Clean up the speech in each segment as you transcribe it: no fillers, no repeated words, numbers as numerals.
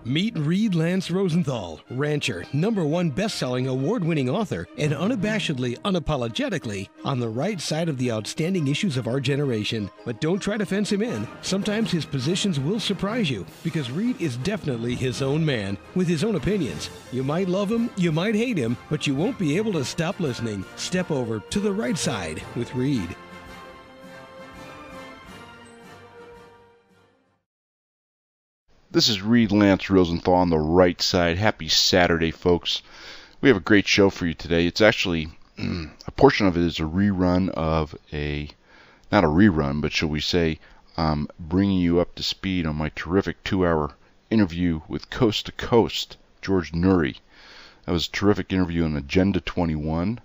Meet Reed Lance Rosenthal, rancher, #1 best-selling award-winning author, and unabashedly, unapologetically on the right side of the outstanding issues of our generation. But don't try to fence him in. Sometimes his positions will surprise you, because Reed is definitely his own man, with his own opinions. You might love him, you might hate him, but you won't be able to stop listening. Step over to the right side with Reed. This is Reed Lance Rosenthal on the right side. Happy Saturday, folks. We have a great show for you today. It's actually, a portion of it is a rerun of not a rerun, but shall we say, bringing you up to speed on my terrific 2-hour interview with Coast to Coast, George Noory. That was a terrific interview on Agenda 21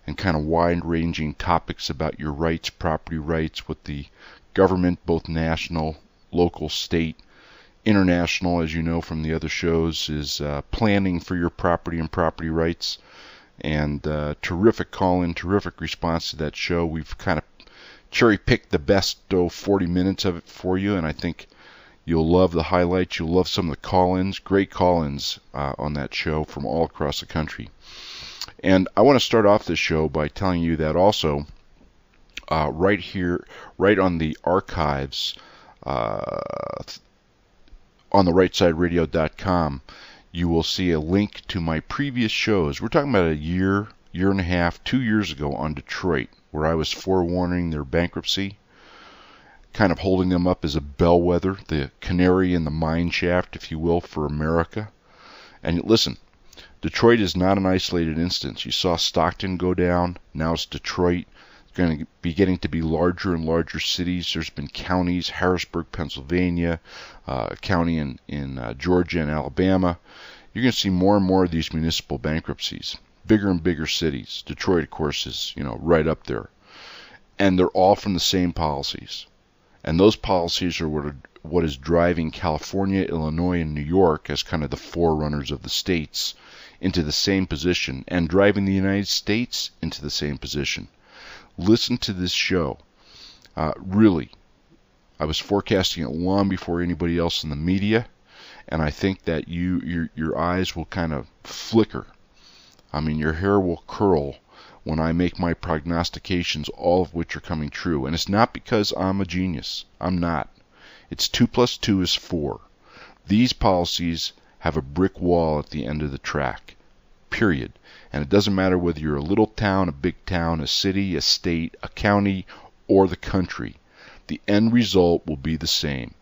and kind of wide-ranging topics about your rights, property rights, what the government, both national, local, state, international, as you know from the other shows, is planning for your property and property rights. And terrific call-in, terrific response to that show. We've kind of cherry-picked the best 40 minutes of it for you, and I think you'll love the highlights. You'll love some of the call-ins, great call-ins on that show from all across the country. And I want to start off this show by telling you that also right here, right on the archives, on the rightsideradio.com, you will see a link to my previous shows. We're talking about a year and a half, 2 years ago on Detroit, where I was forewarning their bankruptcy, kind of holding them up as a bellwether, the canary in the mine shaft, if you will, for America. And listen, Detroit is not an isolated instance. You saw Stockton go down, now it's Detroit. Going to be getting to be larger and larger cities. There's been counties, Harrisburg, Pennsylvania, county in Georgia and Alabama. You're going to see more and more of these municipal bankruptcies. Bigger and bigger cities. Detroit, of course, is right up there. And they're all from the same policies. And those policies are what is driving California, Illinois, and New York as kind of the forerunners of the states into the same position, and driving the United States into the same position. Listen to this show. Really, I was forecasting it long before anybody else in the media, and I think that your eyes will kind of flicker. I mean, your hair will curl when I make my prognostications, all of which are coming true. And it's not because I'm a genius. I'm not. It's 2 + 2 is 4. These policies have a brick wall at the end of the track. Period. And it doesn't matter whether you're a little town, a big town, a city, a state, a county, or the country. The end result will be the same.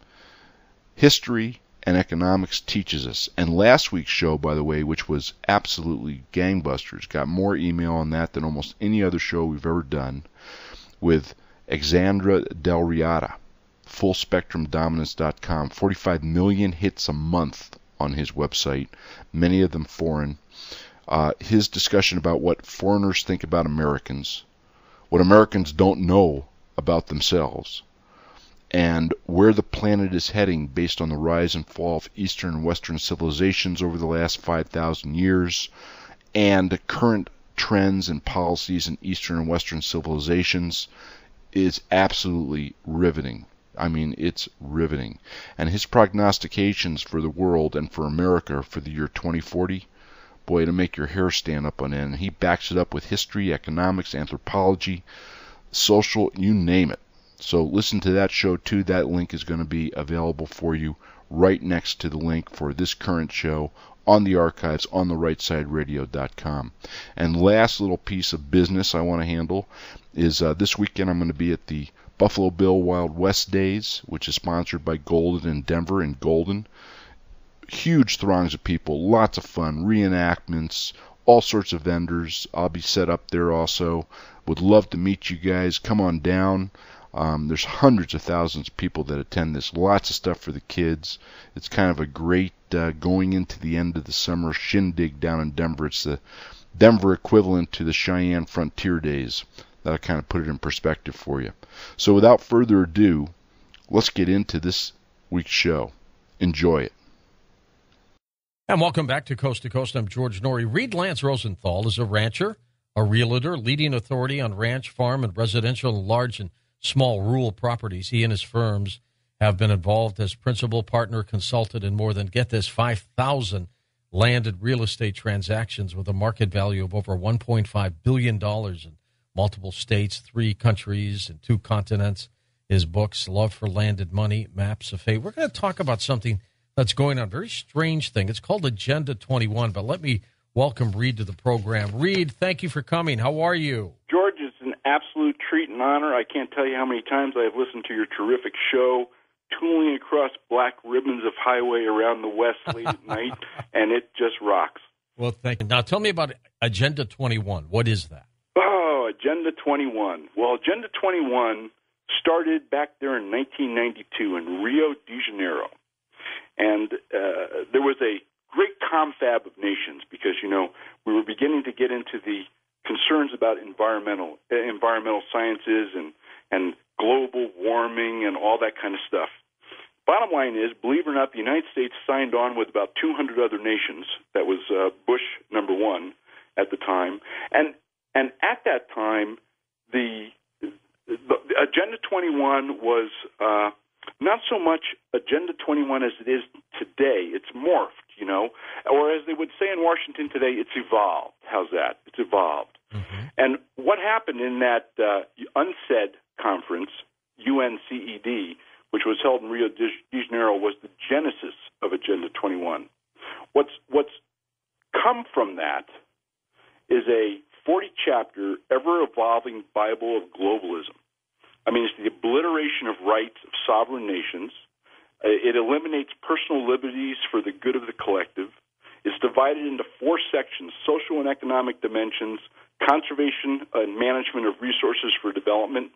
History and economics teaches us. And last week's show, by the way, which was absolutely gangbusters, got more email on that than almost any other show we've ever done, with Alexandra Del Riata, FullSpectrumDominance.com, 45 million hits a month on his website, many of them foreign. His discussion about what foreigners think about Americans, what Americans don't know about themselves, and where the planet is heading based on the rise and fall of Eastern and Western civilizations over the last 5,000 years, and the current trends and policies in Eastern and Western civilizations, is absolutely riveting. I mean, it's riveting. And his prognostications for the world and for America for the year 2040, boy, it'll make your hair stand up on end. He backs it up with history, economics, anthropology, social, you name it. So listen to that show too. That link is going to be available for you right next to the link for this current show on the archives on the rightsideradio.com. And last little piece of business I want to handle is this weekend I'm going to be at the Buffalo Bill Wild West Days, which is sponsored by Golden in Denver and Golden. Huge throngs of people, lots of fun, reenactments, all sorts of vendors. I'll be set up there also. Would love to meet you guys. Come on down. There's hundreds of thousands of people that attend this. Lots of stuff for the kids. It's kind of a great going into the end of the summer shindig down in Denver. It's the Denver equivalent to the Cheyenne Frontier Days. That'll kind of put it in perspective for you. So without further ado, let's get into this week's show. Enjoy it. And welcome back to Coast. I'm George Noory. Reed Lance Rosenthal is a rancher, a realtor, leading authority on ranch, farm, and residential, and large and small rural properties. He and his firms have been involved as principal partner consultant in more than, get this, 5,000 land and real estate transactions with a market value of over $1.5 billion in multiple states, 3 countries, and 2 continents. His books, Love for Land and Money, Maps of Fate. We're going to talk about something that's going on, a very strange thing. It's called Agenda 21, but let me welcome Reed to the program. Reed, thank you for coming. How are you? George, it's an absolute treat and honor. I can't tell you how many times I have listened to your terrific show, tooling across black ribbons of highway around the West late at night, and it just rocks. Well, thank you. Now, tell me about Agenda 21. What is that? Oh, Agenda 21. Well, Agenda 21 started back there in 1992 in Rio de Janeiro. And there was a great confab of nations because, we were beginning to get into the concerns about environmental sciences and global warming and all that kind of stuff. Bottom line is, believe it or not, the United States signed on with about 200 other nations. That was Bush number 1 at the time. And at that time, the Agenda 21 was not so much Agenda 21 as it is today. It's morphed, or as they would say in Washington today, it's evolved. How's that? It's evolved. Mm-hmm. And what happened in that UNCED conference, UNCED, which was held in Rio de Janeiro, was the genesis of Agenda 21. What's come from that is a 40-chapter, ever-evolving Bible of globalism. I mean, it's the obliteration of rights of sovereign nations. It eliminates personal liberties for the good of the collective. It's divided into 4 sections: social and economic dimensions, conservation and management of resources for development,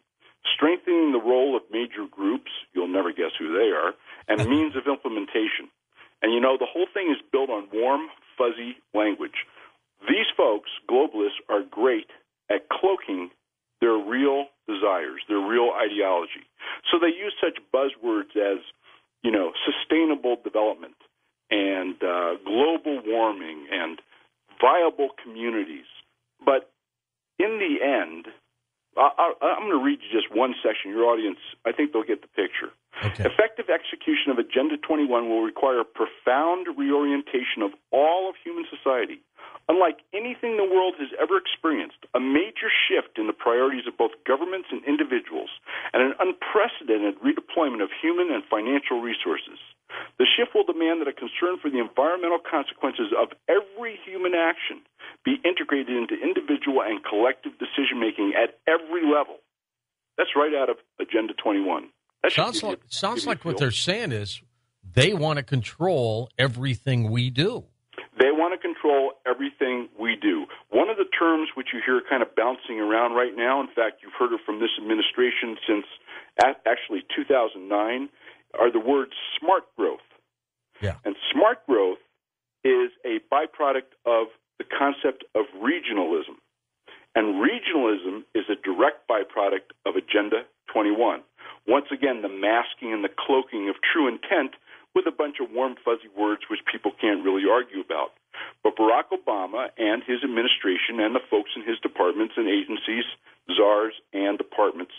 strengthening the role of major groups, you'll never guess who they are, and means of implementation. And, the whole thing is built on warm, fuzzy language. These folks, globalists, are great at cloaking their real desires, their real ideology. So they use such buzzwords as, sustainable development and global warming and viable communities. But in the end, I'm going to read you just one section. Your audience, I think they'll get the picture. Okay. Effective execution of Agenda 21 will require profound reorientation of all of human society. Unlike anything the world has ever experienced, a major shift in the priorities of both governments and individuals, and an unprecedented redeployment of human and financial resources. The shift will demand that a concern for the environmental consequences of every human action be integrated into individual and collective decision-making at every level. That's right out of Agenda 21. Sounds like what they're saying is they want to control everything we do. They want to control everything we do. One of the terms which you hear kind of bouncing around right now, in fact, you've heard it from this administration since actually 2009, are the words smart growth. Yeah. And smart growth is a byproduct of the concept of regionalism. And regionalism is a direct byproduct of Agenda 21. Once again, the masking and the cloaking of true intent with a bunch of warm, fuzzy words which people can't really argue about. But Barack Obama and his administration and the folks in his departments and agencies, czars and departments,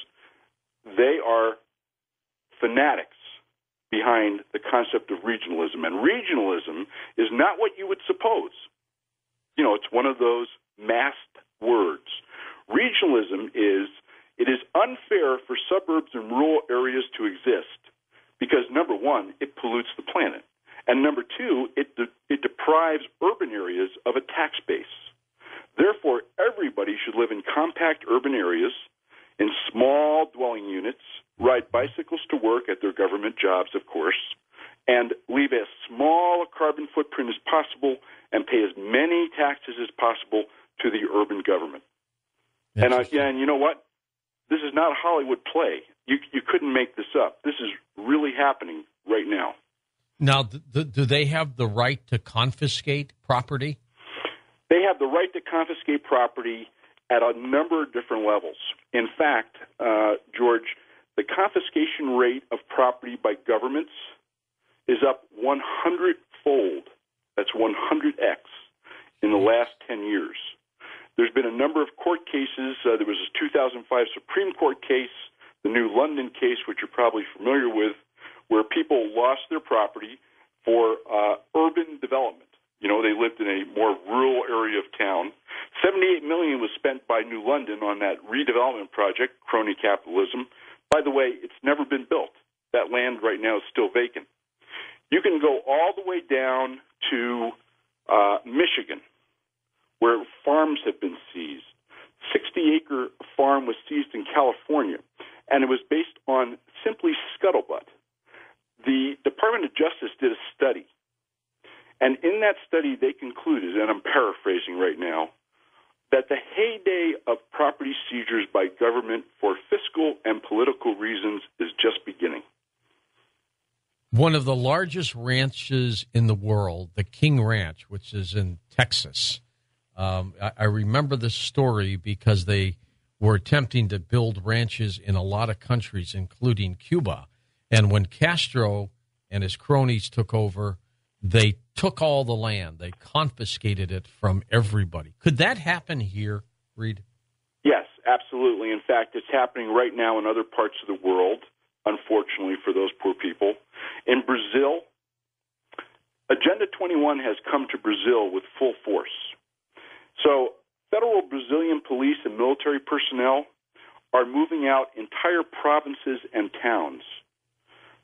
they are fanatics behind the concept of regionalism. And regionalism is not what you would suppose. It's one of those masked words. Regionalism is, it is unfair for suburbs and rural areas to exist because, number one, it pollutes the planet. And number two, it deprives urban areas of a tax base. Therefore, everybody should live in compact urban areas, in small dwelling units, ride bicycles to work at their government jobs, of course, and leave as small a carbon footprint as possible and pay as many taxes as possible to the urban government. And you know what? This is not a Hollywood play. You couldn't make this up. This is really happening right now. Now, do they have the right to confiscate property? They have the right to confiscate property at a number of different levels. In fact, George, the confiscation rate of property by governments is up 100-fold. That's 100x in the last 10 years. There's been a number of court cases. There was a 2005 Supreme Court case, the new London case, which you're probably familiar with, where people lost their property for urban development. You know, they lived in a more rural area of town. $78 million was spent by New London on that redevelopment project, crony capitalism. By the way, it's never been built. That land right now is still vacant. You can go all the way down to Michigan, where farms have been seized. 60-acre farm was seized in California, and it was based on simply scuttlebutt. The Department of Justice did a study, and in that study they concluded, and I'm paraphrasing right now, that the heyday of property seizures by government for fiscal and political reasons is just beginning. One of the largest ranches in the world, the King Ranch, which is in Texas. I remember this story because they were attempting to build ranches in a lot of countries, including Cuba. And when Castro and his cronies took over, they took all the land. They confiscated it from everybody. Could that happen here, Reed? Yes, absolutely. In fact, it's happening right now in other parts of the world, unfortunately for those poor people. In Brazil, Agenda 21 has come to Brazil with full force. So federal Brazilian police and military personnel are moving out entire provinces and towns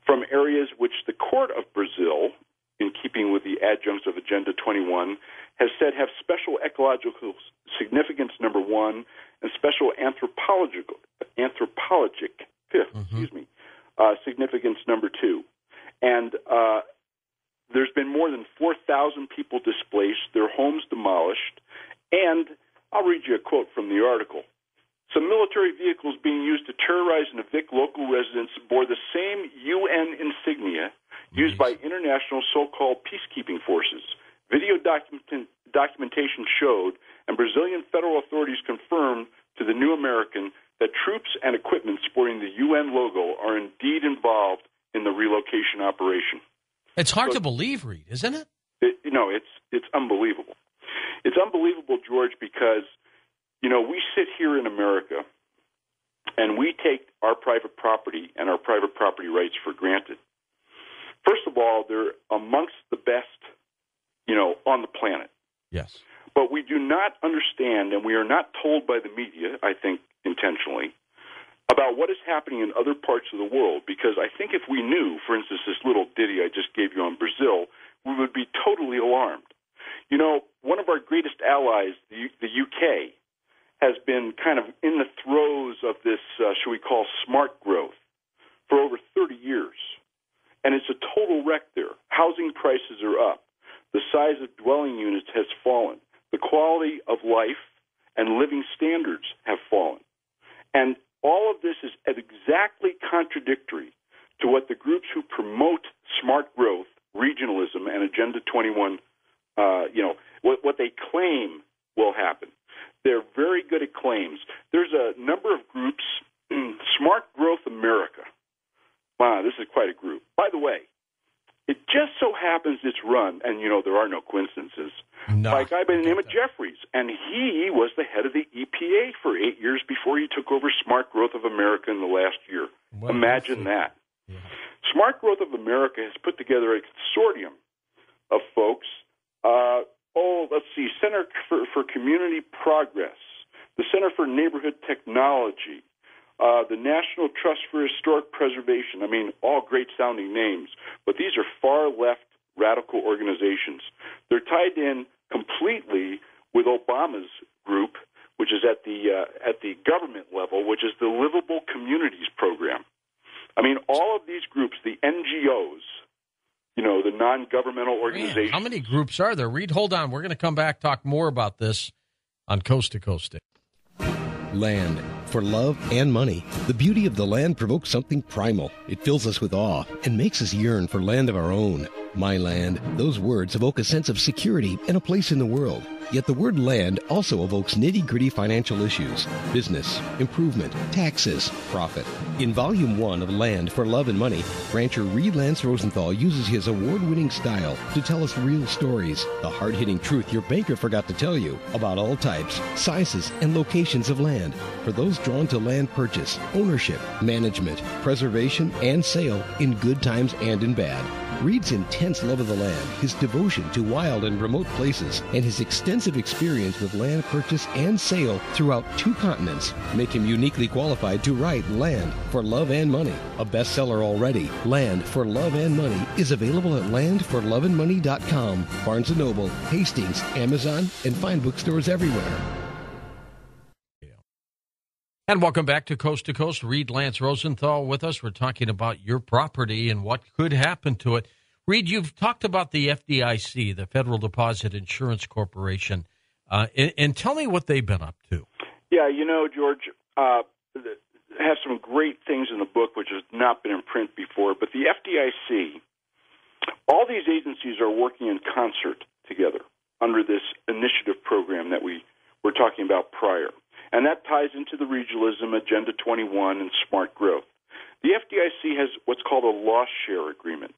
from areas which the court of Brazil, in keeping with the adjuncts of Agenda 21, has said have special ecological significance, number one, and special anthropologic significance, number two. And there's been more than 4,000 people displaced, their homes demolished, and I'll read you a quote from the article. Some military vehicles being used to terrorize and evict local residents bore the same UN insignia used by international so-called peacekeeping forces. Video documentation showed, and Brazilian federal authorities confirmed to the New American that troops and equipment sporting the UN logo are indeed involved in the relocation operation. It's hard to believe, Reed, isn't it? It's unbelievable. It's unbelievable, George, because, we sit here in America and we take our private property and our private property rights for granted. First of all, they're amongst the best, on the planet. Yes. But we do not understand, and we are not told by the media, I think intentionally, about what is happening in other parts of the world. Because I think if we knew, for instance, this little ditty I just gave you on Brazil, we would be totally alarmed. One of our greatest allies, the UK, has been kind of in the throes of this, shall we call, smart growth for over 30 years. And it's a total wreck there. Housing prices are up. The size of dwelling units has fallen. The quality of life and living standards have fallen. And all of this is exactly contradictory to what the groups who promote smart growth, regionalism, and Agenda 21, what they claim will happen. They're very good at claims. There's a number of groups, Smart Growth America. Wow, this is quite a group. By the way, it just so happens it's run, and there are no coincidences, by a guy by the name of Jeffries. And he was the head of the EPA for 8 years before he took over Smart Growth of America in the last year. Well, imagine that. Yeah. Smart Growth of America has put together a consortium of folks. Center for Community Progress, the Center for Neighborhood Technology, the National Trust for Historic Preservation. I mean, all great-sounding names, but these are far-left radical organizations. They're tied in completely with Obama's group, which is at the government level, which is the Livable Communities Program. I mean, all of these groups, the NGOs, the non-governmental organizations. Man, how many groups are there? Reed, hold on. We're going to come back, talk more about this on Coast to Coast Day. Land. For love and money, the beauty of the land provokes something primal. It fills us with awe and makes us yearn for land of our own. My land, those words evoke a sense of security and a place in the world. Yet the word land also evokes nitty-gritty financial issues, business, improvement, taxes, profit. In Volume 1 of Land for Love and Money, rancher Reed Lance Rosenthal uses his award-winning style to tell us real stories, the hard-hitting truth your banker forgot to tell you about all types, sizes, and locations of land. For those drawn to land purchase, ownership, management, preservation, and sale in good times and in bad. Reed's intense love of the land, his devotion to wild and remote places, and his extensive experience with land purchase and sale throughout 2 continents make him uniquely qualified to write Land for Love and Money. A bestseller already, Land for Love and Money is available at landforloveandmoney.com, Barnes & Noble, Hastings, Amazon, and fine bookstores everywhere. And welcome back to Coast, Reed Lance Rosenthal with us. We're talking about your property and what could happen to it. Reed, you've talked about the FDIC, the Federal Deposit Insurance Corporation, and tell me what they've been up to. Yeah, George, has some great things in the book which has not been in print before, but the FDIC, all these agencies are working in concert together under this initiative program that we were talking about prior. And that ties into the regionalism, Agenda 21, and smart growth. The FDIC has what's called a loss share agreement.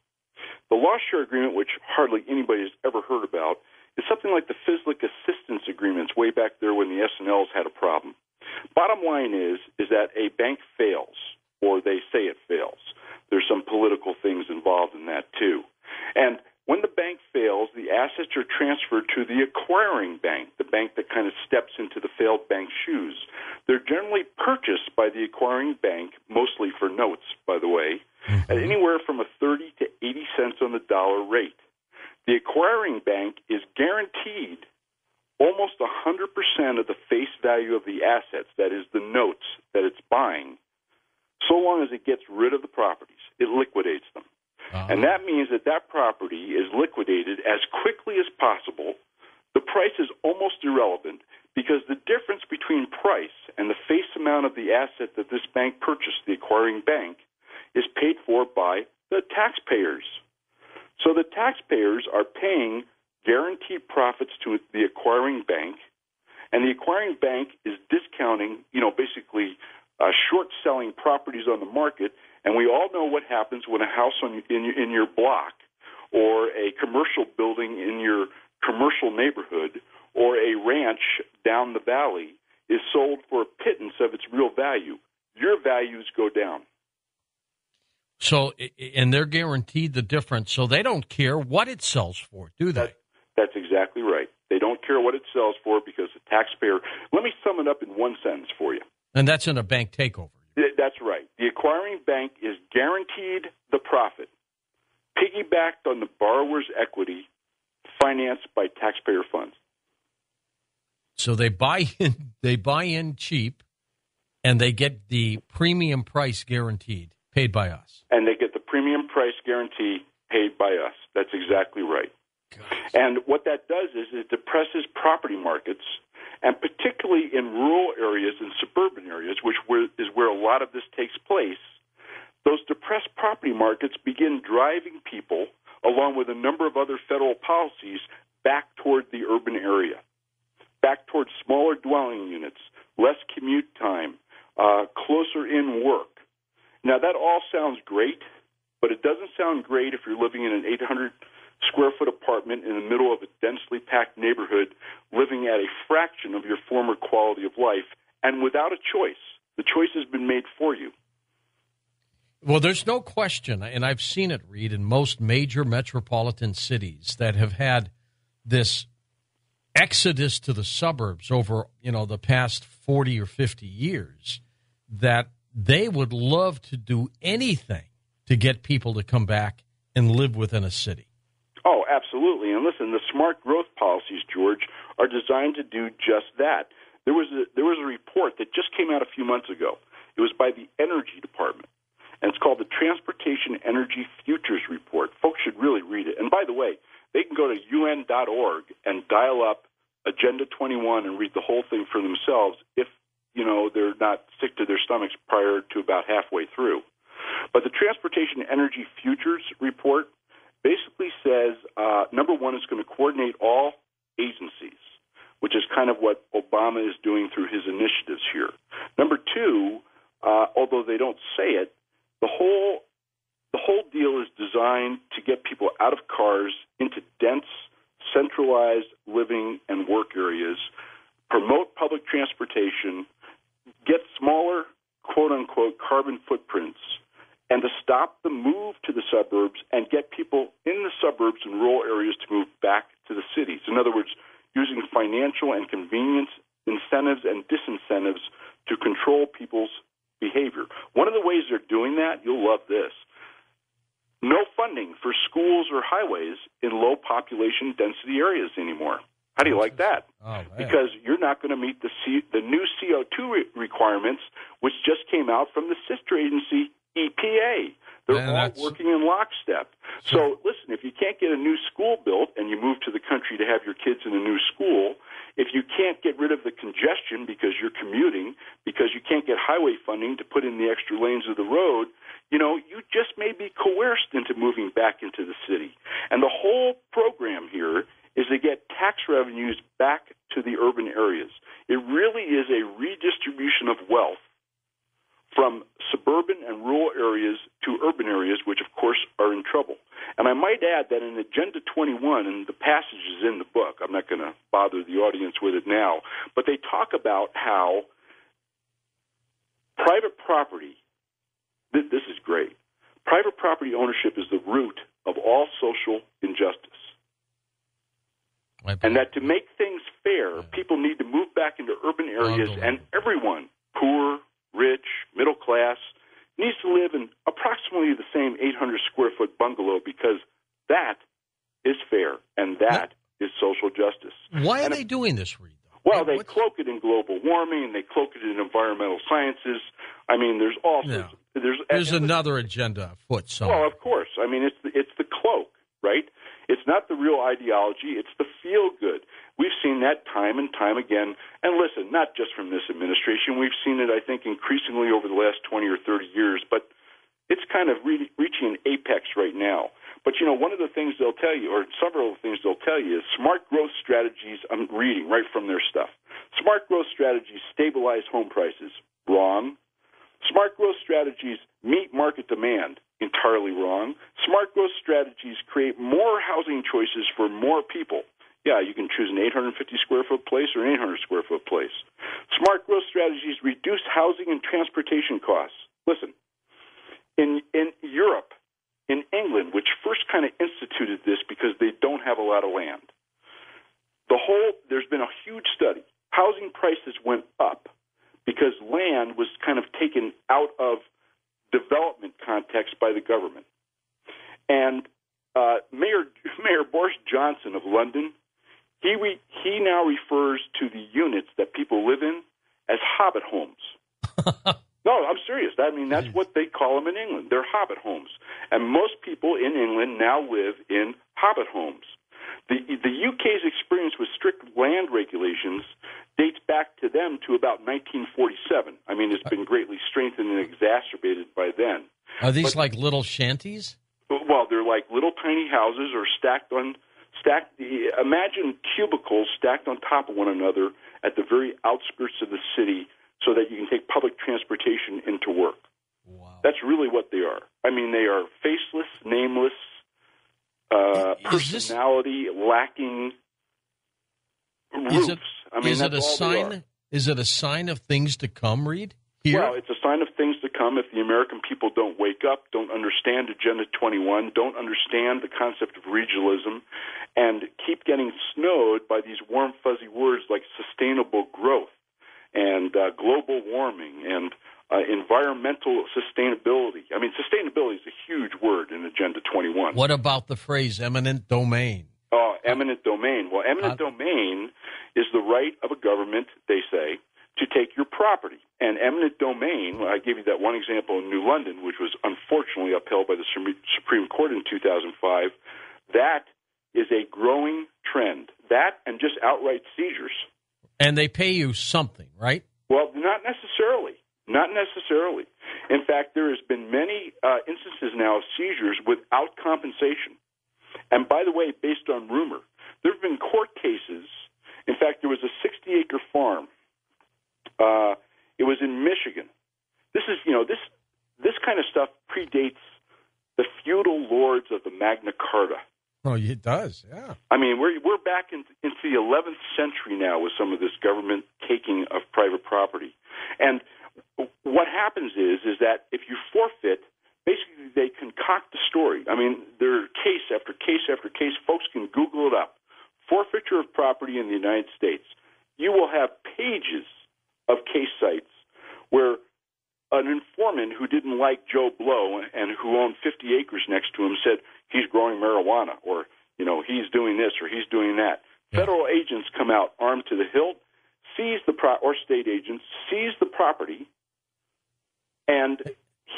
The loss share agreement, which hardly anybody has ever heard about, is something like the FISLIC assistance agreements way back there when the S&Ls had a problem. Bottom line is that a bank fails, or they say it fails. There's some political things involved in that, too. And when the bank fails, the assets are transferred to the acquiring bank, the bank that kind of steps into the failed bank's shoes. They're generally purchased by the acquiring bank, mostly for notes, by the way, at anywhere from a 30 to 80 cents on the dollar rate. The acquiring bank is guaranteed almost 100% of the face value of the assets, that is, the notes that it's buying, so long as it gets rid of the properties. It liquidates them. And that means that property is liquidated as quickly as possible. The price is almost irrelevant because the difference between price and the face amount of the asset that this bank purchased, the acquiring bank, is paid for by the taxpayers. So the taxpayers are paying guaranteed profits to the acquiring bank, and the acquiring bank is discounting, basically short-selling properties on the market. And we all know what happens when a house in your block or a commercial building in your commercial neighborhood or a ranch down the valley is sold for a pittance of its real value. Your values go down. So, and they're guaranteed the difference, so they don't care what it sells for, do they? That's exactly right. They don't care what it sells for because the taxpayer... Let me sum it up in one sentence for you. And that's in a bank takeover. That's right. The acquiring bank is guaranteed the profit, piggybacked on the borrower's equity, financed by taxpayer funds. So they buy in cheap, and they get the premium price guaranteed, paid by us. And they get the premium price guarantee paid by us. That's exactly right. Gosh. And what that does is it depresses property markets, and particularly in rural areas and suburban areas, which is where a lot of this takes place, those depressed property markets begin driving people, along with a number of other federal policies, back toward the urban area, back towards smaller dwelling units, less commute time, closer in work. Now, that all sounds great, but it doesn't sound great if you're living in an 800-square-foot apartment in the middle of a densely packed neighborhood, living at a fraction of your former quality of life, and without a choice. The choice has been made for you. Well, there's no question, and I've seen it, Reed, in most major metropolitan cities that have had this exodus to the suburbs over, the past 40 or 50 years, that they would love to do anything to get people to come back and live within a city. Oh, absolutely. And listen, the smart growth policies, George, are designed to do just that. There was a report that just came out a few months ago. It was by the Energy Department, and it's called the Transportation Energy Futures Report. Folks should really read it. And by the way, they can go to UN.org and dial up Agenda 21 and read the whole thing for themselves if, they're not sick to their stomachs prior to about halfway through. But the Transportation Energy Futures Report basically said coordinate all agencies, which is kind of what Obama is doing through his initiatives here. Number two, although they don't say it, the whole deal is designed to get people out of cars into dense, centralized living and work areas, promote public transportation, get smaller, quote-unquote, carbon footprints, and to stop the move to the suburbs and get people in the suburbs and rural areas to move back to the cities. In other words, using financial and convenience incentives and disincentives to control people's behavior. One of the ways they're doing that, you'll love this, no funding for schools or highways in low population density areas anymore. How do you like that? Oh, because you're not going to meet the new CO2 requirements, which just came out from the sister agency, EPA. They're all working in lockstep. So, listen, if you can't get a new school built and you move to the country to have your kids in a new school, if you can't get rid of the congestion because you're commuting, because you can't get highway funding to put in the extra lanes of the road, you just may be coerced into moving back into the city. And the whole program here is to get tax revenues back to the urban areas. It really is a redistribution of wealth from suburban and rural areas to urban areas, which, of course, are in trouble. And I might add that in Agenda 21, and the passage is in the book, I'm not going to bother the audience with it now, but they talk about how private property, this is great, private property ownership is the root of all social injustice. And that to make things fair, people need to move back into urban areas, and everyone, poor, rich, middle class, needs to live in approximately the same 800-square-foot bungalow, because that is fair, and that is social justice. Why are they doing this, Reed? Well, they cloak it in global warming, and they cloak it in environmental sciences. I mean, there's all sorts of... There's another agenda afoot somewhere. Well, of course. I mean, it's the cloak, right? It's not the real ideology. It's the feel-good. We've seen that time and time again. And listen, not just from this administration. We've seen it, I think, increasingly over the last 20 or 30 years. But it's kind of reaching an apex right now. But, one of the things they'll tell you, or several of the things they'll tell you, is smart growth strategies. I'm reading right from their stuff. Smart growth strategies stabilize home prices. Wrong. Smart growth strategies meet market demand. Entirely wrong. Smart growth strategies create more housing choices for more people. Yeah, you can choose an 850-square-foot place or an 800-square-foot place. Smart growth strategies reduce housing and transportation costs. Listen, in Europe, in England, which first kind of instituted this because they don't have a lot of land, there's been a huge study. Housing prices went up because land was kind of taken out of development context by the government. And Mayor Boris Johnson of London, he now refers to the units that people live in as hobbit homes. No, I'm serious. I mean, that's what they call them in England. They're hobbit homes. And most people in England now live in hobbit homes. The UK's experience with strict land regulations dates back to them to about 1947. I mean, it's been greatly strengthened and exacerbated by then. Are these like little shanties? Well, they're like little tiny houses or imagine cubicles stacked on top of one another at the very outskirts of the city so that you can take public transportation into work. Wow. That's really what they are. I mean, they are faceless, nameless, personality lacking roofs. Is it a sign? Is it a sign of things to come, Reed? Here? Well, it's a sign of things to come if the American people don't wake up, don't understand Agenda 21, don't understand the concept of regionalism, and keep getting snowed by these warm, fuzzy words like sustainable growth and global warming and environmental sustainability. I mean, sustainability is a huge word in Agenda 21. What about the phrase eminent domain? Oh, eminent domain. Well, eminent domain is the right of a government, they say, to take your property. And eminent domain, I gave you that one example in New London, which was unfortunately upheld by the Supreme Court in 2005. That is a growing trend. That and just outright seizures. And they pay you something, right? Well, not necessarily. Not necessarily. In fact, there has been many instances now of seizures without compensation. And by the way, based on rumor, There have been court cases. In fact, there was a 60-acre farm. It was in Michigan. This is, this kind of stuff predates the feudal lords of the Magna Carta. Oh, it does, yeah. I mean, we're back into the 11th century now with some of this government taking of private property. And what happens is that if you forfeit, basically they concoct a story. I mean, there are case after case after case. Folks can Google it up. Forfeiture of property in the United States. You will have pages of case sites where an informant who didn't like Joe Blow and who owned 50 acres next to him said he's growing marijuana, or he's doing this or he's doing that. Yeah. Federal agents come out armed to the hilt, seize the or state agents seize the property, and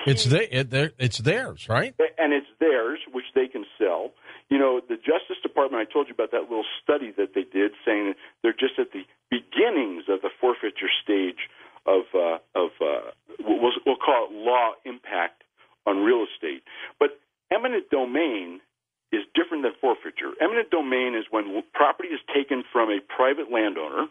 it's theirs, right? And it's theirs, which they can sell. The Justice Department, I told you about that little study that they did, saying that they're just at the beginnings of the forfeiture stage of we'll call it law impact on real estate. But eminent domain is different than forfeiture. Eminent domain is when property is taken from a private landowner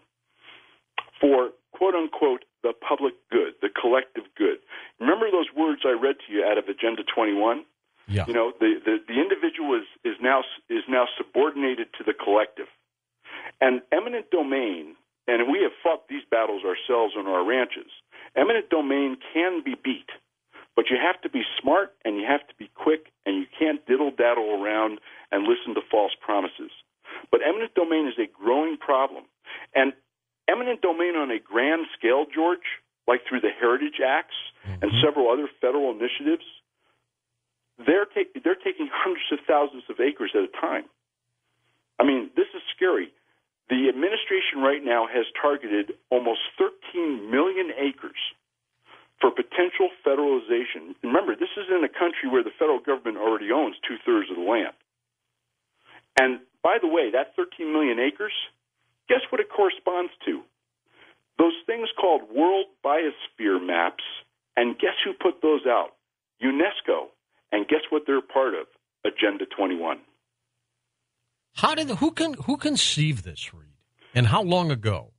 for, quote-unquote, the public good, the collective good. Remember those words I read to you out of Agenda 21? Yeah. The individual is now subordinated to the collective. And eminent domain, and we have fought these battles ourselves on our ranches, eminent domain can be beat. But you have to be smart, and you have to be quick, and you can't diddle-daddle around and listen to false promises. But eminent domain is a growing problem. And eminent domain on a grand scale, George, like through the Heritage Acts and several other federal initiatives, they're taking hundreds of thousands of acres at a time. I mean, this is scary. The administration right now has targeted almost 13 million acres for potential federalization. Remember, this is in a country where the federal government already owns 2/3 of the land. And by the way, that 13 million acres, guess what it corresponds to? Those things called World Biosphere Maps, and guess who put those out? UNESCO. And guess what they're part of? Agenda 21. Who conceived this, Reed? And how long ago?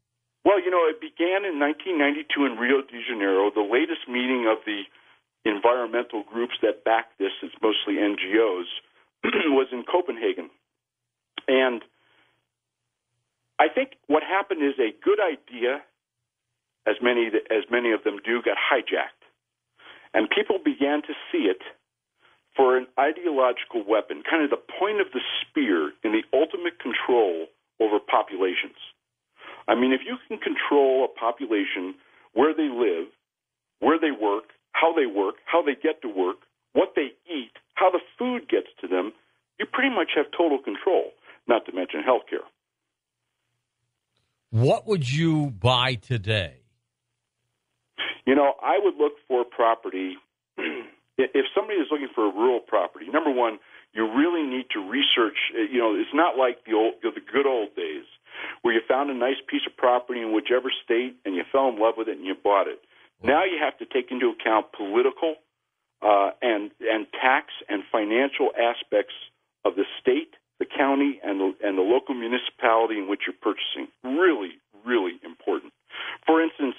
Well, it began in 1992 in Rio de Janeiro. The latest meeting of the environmental groups that back this, it's mostly NGOs, was in Copenhagen. And I think what happened is a good idea, as many of them do, got hijacked. And people began to see it for an ideological weapon, kind of the point of the spear in the ultimate control over populations. I mean, if you can control a population where they live, where they work, how they get to work, what they eat, how the food gets to them, you pretty much have total control, not to mention health care. What would you buy today? I would look for property. If somebody is looking for a rural property, number one, you really need to research. It's not like the good old days where you found a nice piece of property in whichever state and you fell in love with it and you bought it. Now you have to take into account political and tax and financial aspects of the state, the county, and the local municipality in which you're purchasing. Really, really important. For instance,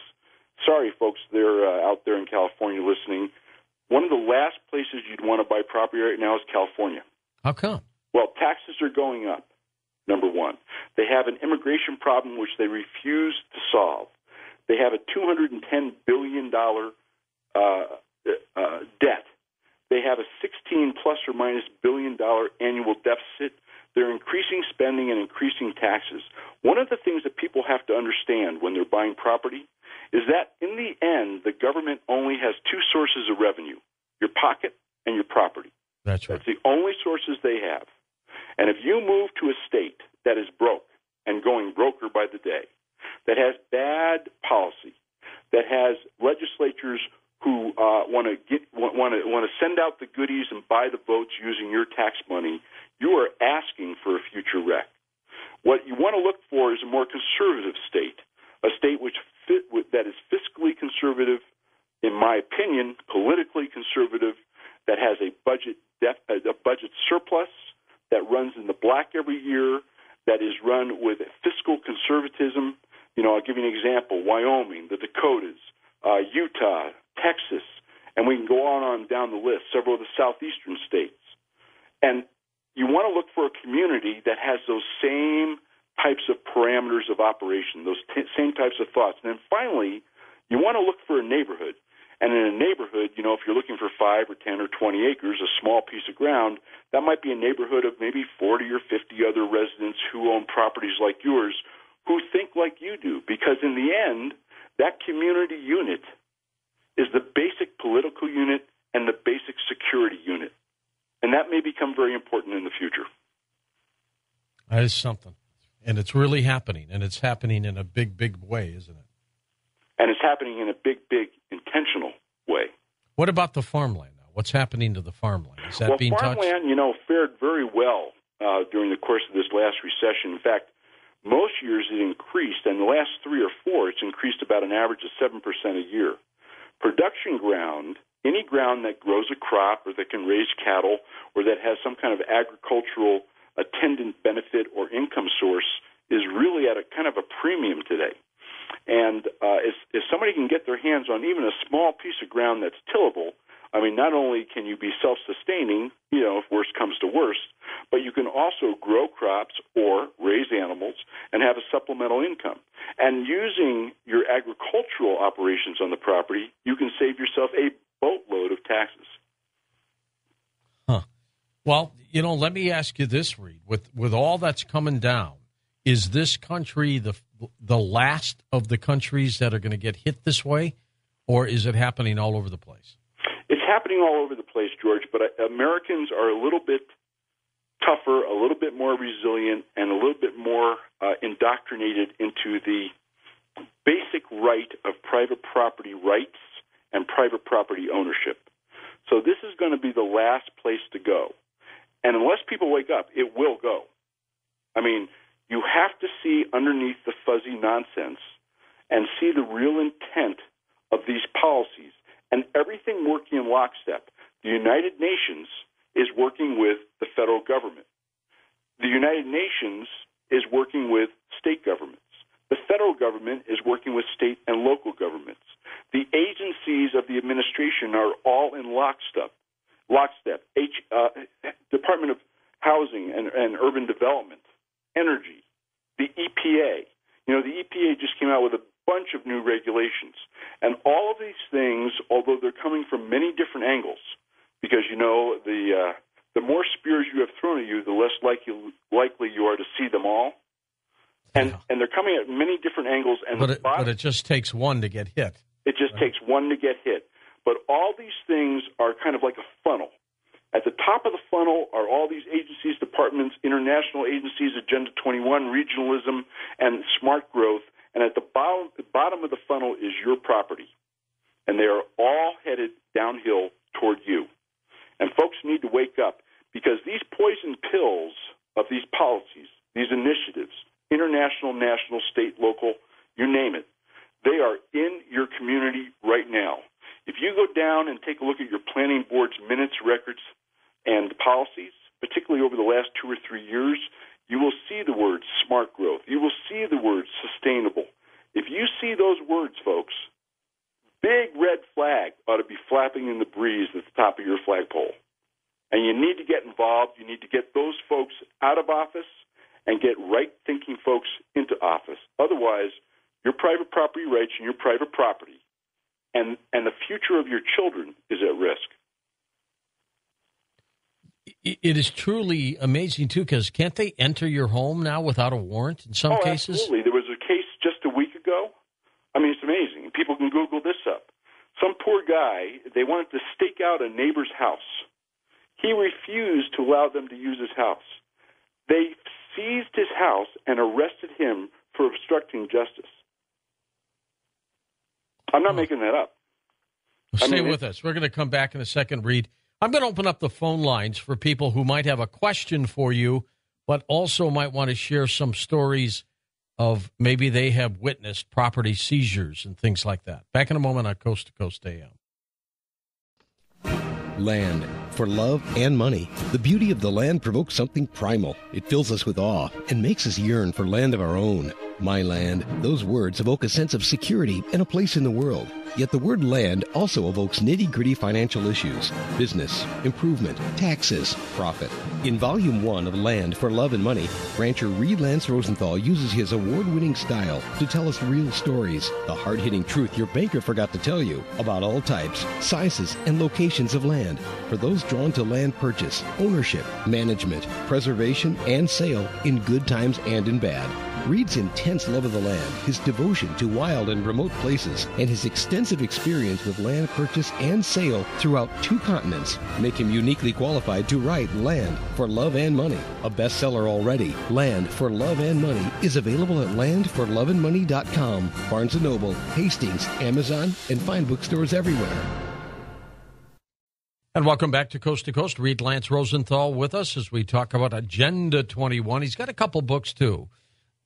sorry folks, they're out there in California listening. One of the last places you'd want to buy property right now is California. How come? Well, taxes are going up, number one. They have an immigration problem which they refuse to solve. They have a $210 billion debt. They have a 16 plus or minus $billion annual deficit. They're increasing spending and increasing taxes. One of the things that people have to understand when they're buying property is that in the end, the government only has two sources of revenue, your pocket and your property. That's right. That's the only sources they have. And if you move to a state that is broke and going broker by the day, that has bad policy, that has legislatures who want to send out the goodies and buy the votes using your tax money, you are asking for a future wreck. What you want to look for is a more conservative state, a state that is fiscally conservative, in my opinion, politically conservative, that has a budget surplus, that runs in the black every year, that is run with fiscal conservatism. I'll give you an example. Wyoming, the Dakotas, Utah, Texas, and we can go on down the list, several of the southeastern states. And you want to look for a community that has those same types of parameters of operation, those same types of thoughts. And then finally, you want to look for a neighborhood. And in a neighborhood, if you're looking for 5 or 10 or 20 acres, a small piece of ground, that might be a neighborhood of maybe 40 or 50 other residents who own properties like yours who think like you do. Because in the end, that community unit is the basic political unit and the basic security unit. And that may become very important in the future. That is something. And it's really happening. And it's happening in a big, big way, isn't it? And it's happening in a big, big intentional way. What about the farmland now? What's happening to the farmland? Is that being touched? Well, farmland, fared very well during the course of this last recession. In fact, most years it increased, and the last 3 or 4, it's increased about an average of 7% a year. Production ground, any ground that grows a crop or that can raise cattle or that has some kind of agricultural attendant benefit or income source, is really at a kind of a premium today. And if somebody can get their hands on even a small piece of ground that's tillable, not only can you be self-sustaining, if worse comes to worst, but you can also grow crops or raise animals and have a supplemental income. And using your agricultural operations on the property, you can save yourself a boatload of taxes. Huh. Well, let me ask you this, Reed. With all that's coming down, is this country the last of the countries that are going to get hit this way, or is it happening all over the place? It's happening all over the place, George, but Americans are a little bit tougher, a little bit more resilient, and a little bit more indoctrinated into the basic right of private property rights and private property ownership. So this is going to be the last place to go. And unless people wake up, it will go. You have to see underneath the fuzzy nonsense and see the real intent of these policies and everything working in lockstep. The United Nations is working with the federal government. The United Nations is working with state governments. The federal government is working with state and local governments. The agencies of the administration are all in lockstep. Department of Housing and Urban Development, Energy, the EPA. The EPA just came out with a bunch of new regulations. And all of these things, although they're coming from many different angles, because, the more spears you have thrown at you, the less likely you are to see them all. And they're coming at many different angles. And but it just takes one to get hit. It just takes one to get hit. But all these things are kind of like a funnel. At the top of the funnel are all these agencies, departments, international agencies, Agenda 21, regionalism, and smart growth. And at the bottom of the funnel is your property. And they are all headed downhill toward you. And folks need to wake up, because these poison pills of these policies, these initiatives, international, national, state, local, you name it, they are in your community right now. If you go down and take a look at your planning board's minutes, records, and policies, particularly over the last 2 or 3 years, you will see the words smart growth. You will see the words sustainable. If you see those words, folks, big red flag ought to be flapping in the breeze at the top of your flagpole. And you need to get involved. You need to get those folks out of office and get right-thinking folks into office. Otherwise, your private property rights and your private property and the future of your children is at risk. It is truly amazing, too, because can't they enter your home now without a warrant in some cases? Absolutely. There was a case just a week ago. It's amazing. People can Google this up. Some poor guy, they wanted to stake out a neighbor's house. He refused to allow them to use his house. They seized his house and arrested him for obstructing justice. I'm not making that up. Stay with us. We're going to come back in a second, Reed. I'm going to open up the phone lines for people who might have a question for you, but also might want to share some stories of maybe they have witnessed property seizures and things like that. Back in a moment on Coast to Coast AM. Land, for love and money. The beauty of the land provokes something primal. It fills us with awe and makes us yearn for land of our own. My land. Those words evoke a sense of security and a place in the world. Yet the word land also evokes nitty-gritty financial issues, business, improvement, taxes, profit. In Volume 1 of Land for Love and Money, rancher Reed Lance Rosenthal uses his award-winning style to tell us real stories, the hard-hitting truth your banker forgot to tell you about all types, sizes, and locations of land. For those drawn to land purchase, ownership, management, preservation, and sale in good times and in bad. Reed's intense love of the land, his devotion to wild and remote places, and his extensive experience with land purchase and sale throughout 2 continents make him uniquely qualified to write Land for Love and Money. A bestseller already, Land for Love and Money is available at landforloveandmoney.com, Barnes & Noble, Hastings, Amazon, and fine bookstores everywhere. And welcome back to Coast, Reed Lance Rosenthal with us as we talk about Agenda 21. He's got a couple books, too.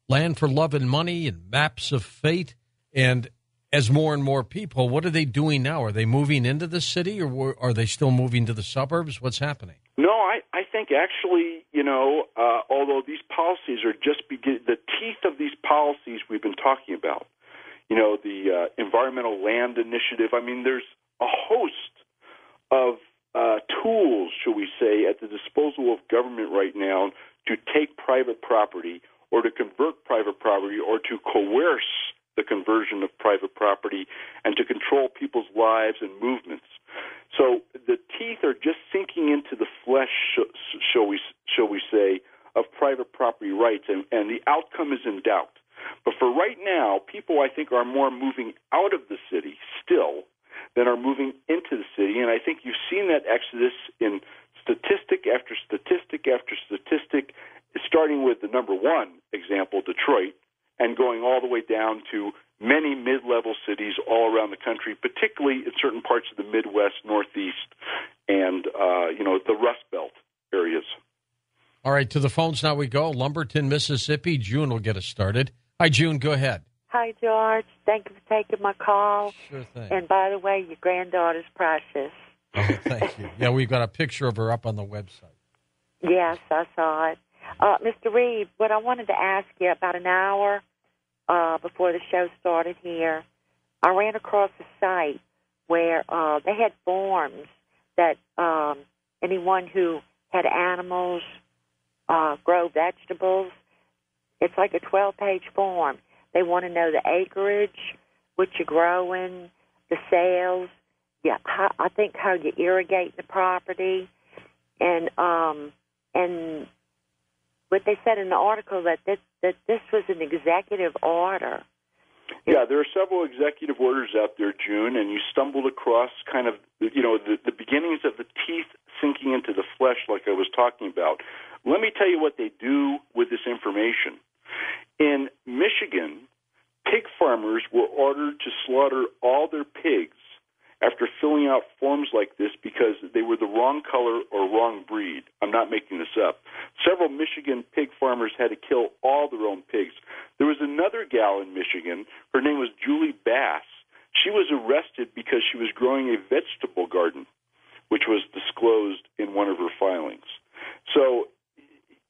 Land for Love and Money and Maps of Fate. And as more and more people, what are they doing now? Are they moving into the city, or are they still moving to the suburbs? What's happening? No, I think actually, although these policies are just the teeth of these policies we've been talking about, the Environmental Land Initiative, I mean, there's a host of tools, shall we say, at the disposal of government right now to take private property or to convert private property or to coerce the conversion of private property and to control people's lives and movements. So the teeth are just sinking into the flesh, shall we say, of private property rights, and the outcome is in doubt. But for right now, people, I think, are more moving out of the city still than are moving into the city, and I think you've seen that exodus in statistic after statistic after statistic, starting with the number one example, Detroit, and going all the way down to many mid-level cities all around the country, particularly in certain parts of the Midwest, Northeast, and the Rust Belt areas. All right, to the phones now we go. Lumberton, Mississippi. June will get us started. Hi, June. Go ahead. Hi, George. Thank you for taking my call. Sure thing. And by the way, your granddaughter's precious. Oh, thank you. Yeah, we've got a picture of her up on the website. Yes, I saw it. Mr. Reed, what I wanted to ask you, about an hour before the show started here, I ran across a site where they had forms that anyone who had animals, grow vegetables, it's like a 12-page form. They want to know the acreage, what you're growing, the sales, I think how you irrigate the property, and what they said in the article that this was an executive order. Yeah, there are several executive orders out there, June, and you stumbled across kind of, the beginnings of the teeth sinking into the flesh like I was talking about. Let me tell you what they do with this information. In Michigan, pig farmers were ordered to slaughter all their pigs after filling out forms like this because they were the wrong color or wrong breed. I'm not making this up. Several Michigan pig farmers had to kill all their own pigs. There was another gal in Michigan. Her name was Julie Bass. She was arrested because she was growing a vegetable garden, which was disclosed in one of her filings. So,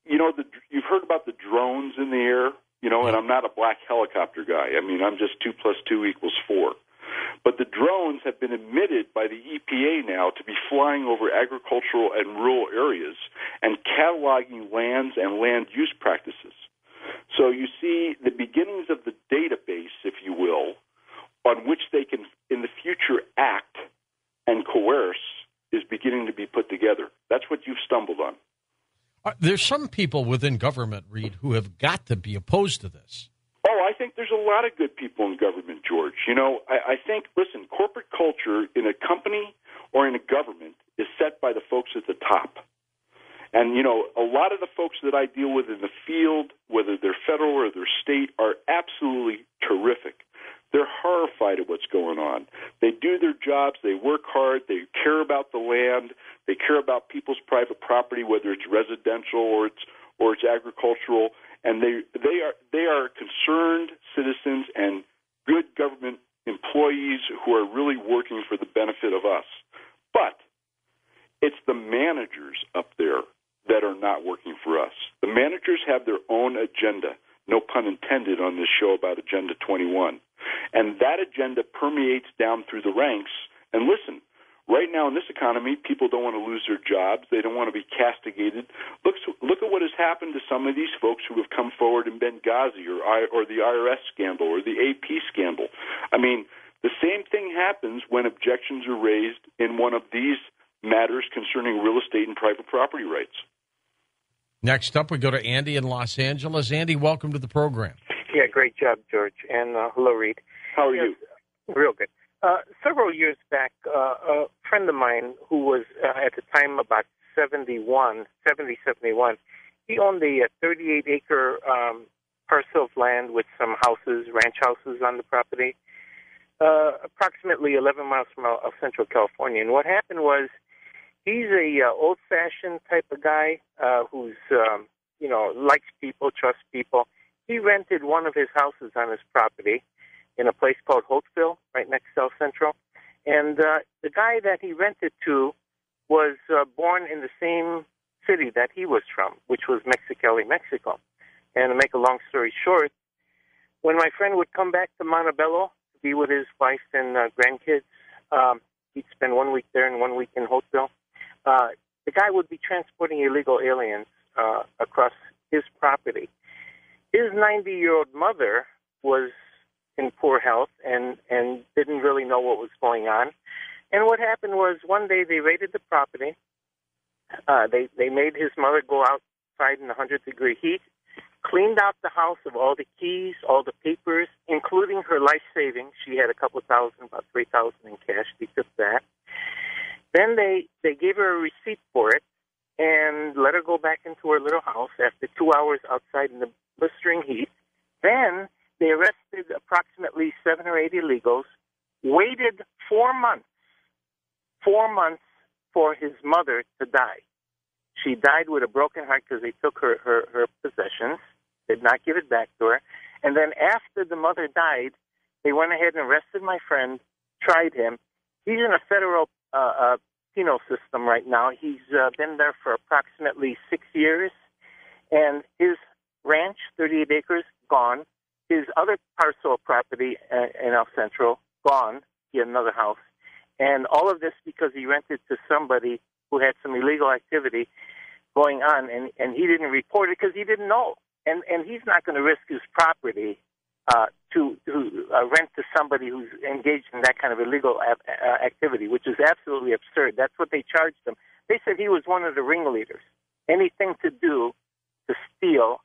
you've heard about the drones in the air, and I'm not a black helicopter guy. I mean, I'm just 2 + 2 = 4. But the drones have been admitted by the EPA now to be flying over agricultural and rural areas and cataloging lands and land use practices. So you see the beginnings of the database, if you will, on which they can, in the future, act and coerce is beginning to be put together. That's what you've stumbled on. There's some people within government, Reed, who have got to be opposed to this. Oh, I think there's a lot of good people in government, George. I think, listen, corporate culture in a company or in a government is set by the folks at the top. And, a lot of the folks that I deal with in the field, whether they're federal or they're state, are absolutely terrific. They're horrified at what's going on. They do their jobs. They work hard. They care about the land. They care about people's private property, whether it's residential or it's agricultural. And they are concerned citizens and good government employees who are really working for the benefit of us. But It's the managers up there that are not working for us. The managers have their own agenda, no pun intended on this show about Agenda 21. And that agenda permeates down through the ranks. And listen, right now in this economy, people don't want to lose their jobs. They don't want to be castigated. Look at what has happened to some of these folks who have come forward in Benghazi or the IRS scandal or the AP scandal. I mean, the same thing happens when objections are raised in one of these matters concerning real estate and private property rights. Next up, we go to Andy in Los Angeles. Andy, welcome to the program. Yeah, great job, George. And hello, Reed. How are you? Real good. Several years back, a friend of mine who was at the time about 71, he owned a 38-acre parcel of land with some houses, ranch houses on the property, approximately 11 miles from Central California. And what happened was, he's a old-fashioned type of guy who's, likes people, trusts people. He rented one of his houses on his property in a place called Holtville, right next to South Central. And the guy that he rented to was born in the same city that he was from, which was Mexicali, Mexico. And to make a long story short, when my friend would come back to Montebello to be with his wife and grandkids, he'd spend 1 week there and 1 week in Holtville. The guy would be transporting illegal aliens across his property. His 90-year-old mother was in poor health and didn't really know what was going on. And what happened was one day they raided the property. They made his mother go outside in 100-degree heat, cleaned out the house of all the keys, all the papers, including her life savings. She had a couple thousand, about $3,000 in cash. They took that. Then they gave her a receipt for it and let her go back into her little house after 2 hours outside in the blistering heat. Then they arrested approximately 7 or 8 illegals, waited 4 months for his mother to die. She died with a broken heart because they took her possessions, did not give it back to her. And then after the mother died, they went ahead and arrested my friend, tried him. He's in a federal penal system right now. He's been there for approximately 6 years. And his ranch, 38 acres, gone. His other parcel of property in El Centro, gone. He had another house. And all of this because he rented to somebody who had some illegal activity going on, and he didn't report it because he didn't know. And he's not going to risk his property to rent to somebody who's engaged in that kind of illegal activity, which is absolutely absurd. That's what they charged him. They said he was one of the ringleaders. Anything to do to steal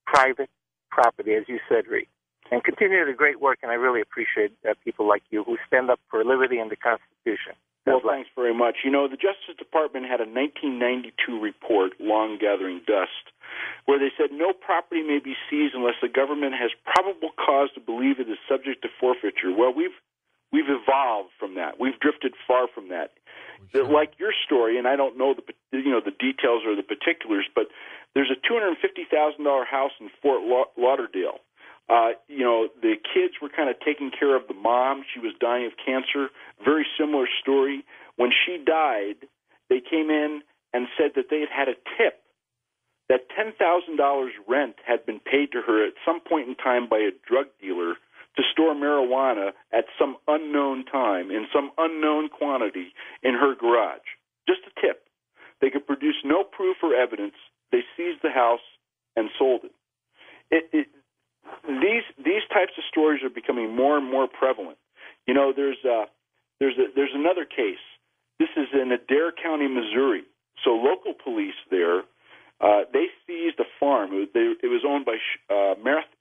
private property, as you said, Reed. And continue the great work, and I really appreciate people like you who stand up for liberty and the Constitution. Well, thanks very much. You know, the Justice Department had a 1992 report, Long Gathering Dust, where they said no property may be seized unless the government has probable cause to believe it is subject to forfeiture. Well, we've evolved from that. We've drifted far from that. Like your story, and I don't know the details or the particulars, but there's a $250,000 house in Fort Lauderdale. The kids were kind of taking care of the mom. She was dying of cancer. Very similar story. When she died, they came in and said that they had a tip, that $10,000 rent had been paid to her at some point in time by a drug dealer to store marijuana at some unknown time in some unknown quantity in her garage. Just a tip. They could produce no proof or evidence. They seized the house and sold it. These types of stories are becoming more and more prevalent. You know, there's another case. This is in Adair County, Missouri. So local police there, they seized a farm. It was owned by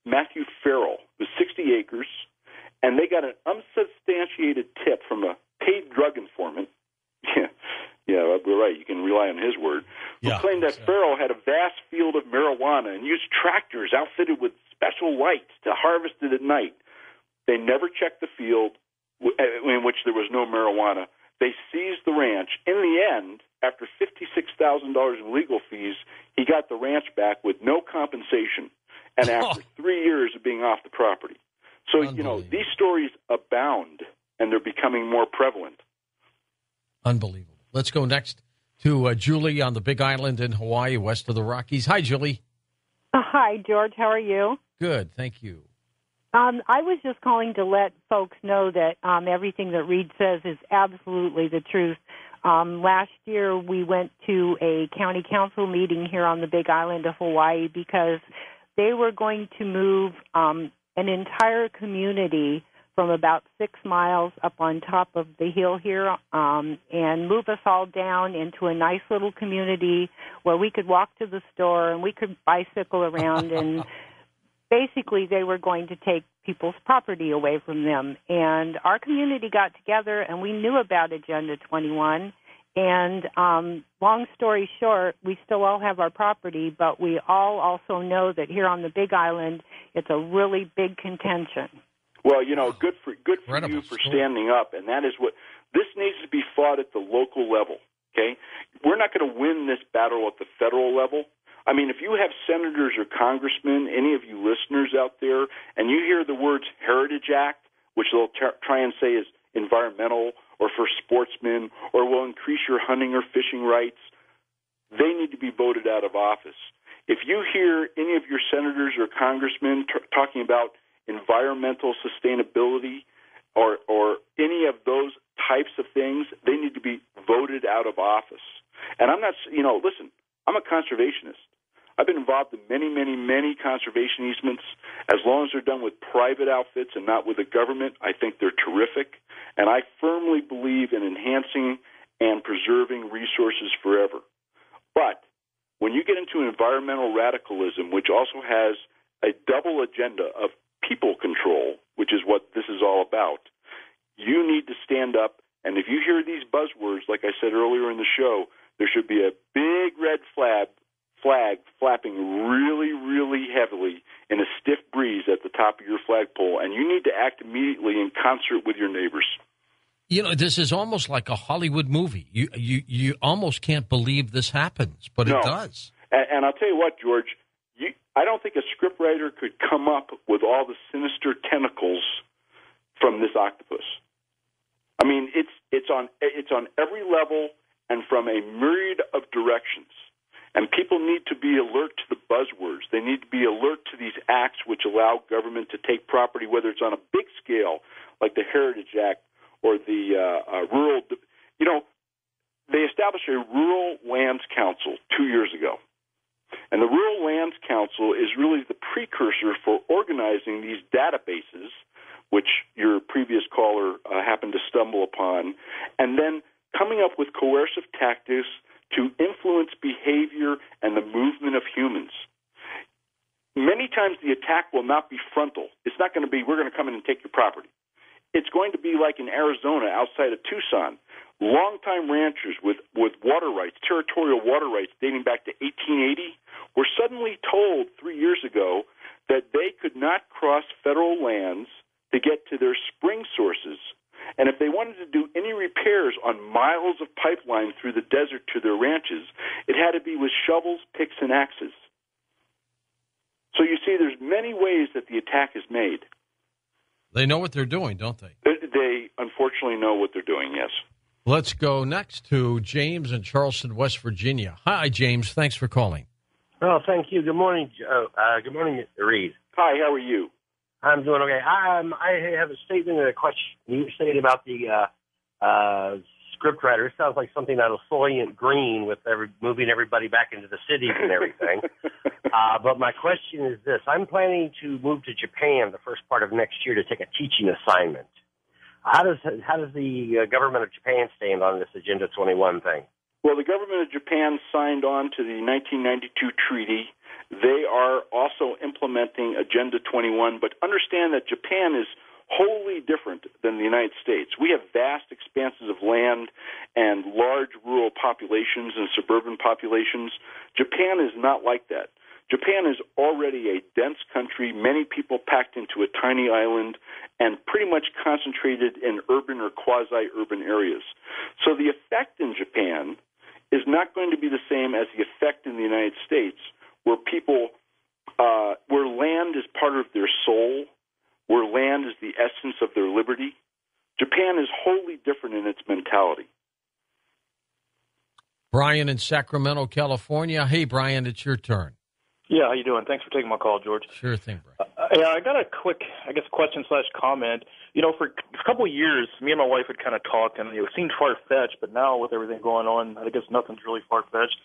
Matthew Farrell. It was 60 acres, and they got an unsubstantiated tip from a paid drug informant. Yeah, we're right. You can rely on his word. Who claimed that Farrell had a vast field of marijuana and used tractors outfitted with special lights to harvest it at night. They never checked the field in which there was no marijuana. They seized the ranch. In the end, after $56,000 in legal fees, he got the ranch back with no compensation, and after 3 years of being off the property. So, these stories abound, and they're becoming more prevalent. Unbelievable. Let's go next to Julie on the Big Island in Hawaii, west of the Rockies. Hi, Julie. Hi, George. How are you? Good, thank you. I was just calling to let folks know that everything that Reed says is absolutely the truth. Last year, we went to a county council meeting here on the Big Island of Hawaii because they were going to move an entire community from about 6 miles up on top of the hill here and move us all down into a nice little community where we could walk to the store and we could bicycle around. And basically they were going to take people's property away from them. And our community got together and we knew about Agenda 21. And long story short, we still all have our property, but we all also know that here on the Big Island, it's a really big contention. Well, good for you for standing up, and that is what this needs to be fought at the local level. Okay, we're not going to win this battle at the federal level. I mean, if you have senators or congressmen, any of you listeners out there, and you hear the words Heritage Act, which they'll try and say is environmental or for sportsmen or will increase your hunting or fishing rights, they need to be voted out of office. If you hear any of your senators or congressmen talking about environmental sustainability or any of those types of things, they need to be voted out of office. And I'm not, listen, I'm a conservationist. I've been involved in many, many, many conservation easements. As long as they're done with private outfits and not with the government, I think they're terrific. And I firmly believe in enhancing and preserving resources forever. But when you get into environmental radicalism, which also has a double agenda of people control, which is what this is all about, you need to stand up. And if you hear these buzzwords, like I said earlier in the show, there should be a big red flag flapping really, really heavily in a stiff breeze at the top of your flagpole, and you need to act immediately in concert with your neighbors. This is almost like a Hollywood movie. You almost can't believe this happens, but it does. And I'll tell you what, George, I don't think a scriptwriter could come up with all the sinister tentacles from this octopus. I mean, it's on every level and from a myriad of directions. And people need to be alert to the buzzwords. They need to be alert to these acts which allow government to take property, whether it's on a big scale, like the Heritage Act or the rural. They established a Rural Lands Council 2 years ago. And the Rural Lands Council is really the precursor for organizing these databases, which your previous caller happened to stumble upon, and then coming up with coercive tactics to influence behavior and the movement of humans. Many times the attack will not be frontal. It's not going to be, we're going to come in and take your property. It's going to be like in Arizona outside of Tucson. Longtime ranchers with water rights, territorial water rights dating back to 1880, were suddenly told 3 years ago that they could not cross federal lands to get to their spring sources. And if they wanted to do any repairs on miles of pipeline through the desert to their ranches, it had to be with shovels, picks, and axes. So you see, there's many ways that the attack is made. They know what they're doing, don't they? They unfortunately know what they're doing, yes. Let's go next to James in Charleston, West Virginia. Hi, James. Thanks for calling. Oh, thank you. Good morning, Joe. Good morning, Reed. Hi, how are you? I'm doing okay. I have a statement and a question. You were saying about the scriptwriter. It sounds like something out of Soylent Green with moving everybody back into the cities and everything. But my question is this. I'm planning to move to Japan the first part of next year to take a teaching assignment. How does the government of Japan stand on this Agenda 21 thing? Well, the government of Japan signed on to the 1992 treaty. They are also implementing Agenda 21, but understand that Japan is wholly different than the United States. We have vast expanses of land and large rural populations and suburban populations. Japan is not like that. Japan is already a dense country, many people packed into a tiny island, and pretty much concentrated in urban or quasi-urban areas. So the effect in Japan is not going to be the same as the effect in the United States, where people, where land is part of their soul, where land is the essence of their liberty. Japan is wholly different in its mentality. Brian in Sacramento, California. Hey, Brian, it's your turn. Yeah, how you doing? Thanks for taking my call, George. Sure thing, Brian. Yeah, I got a quick, question/comment. For a couple of years, me and my wife had kind of talked, and it seemed far-fetched, but now with everything going on, I guess nothing's really far-fetched.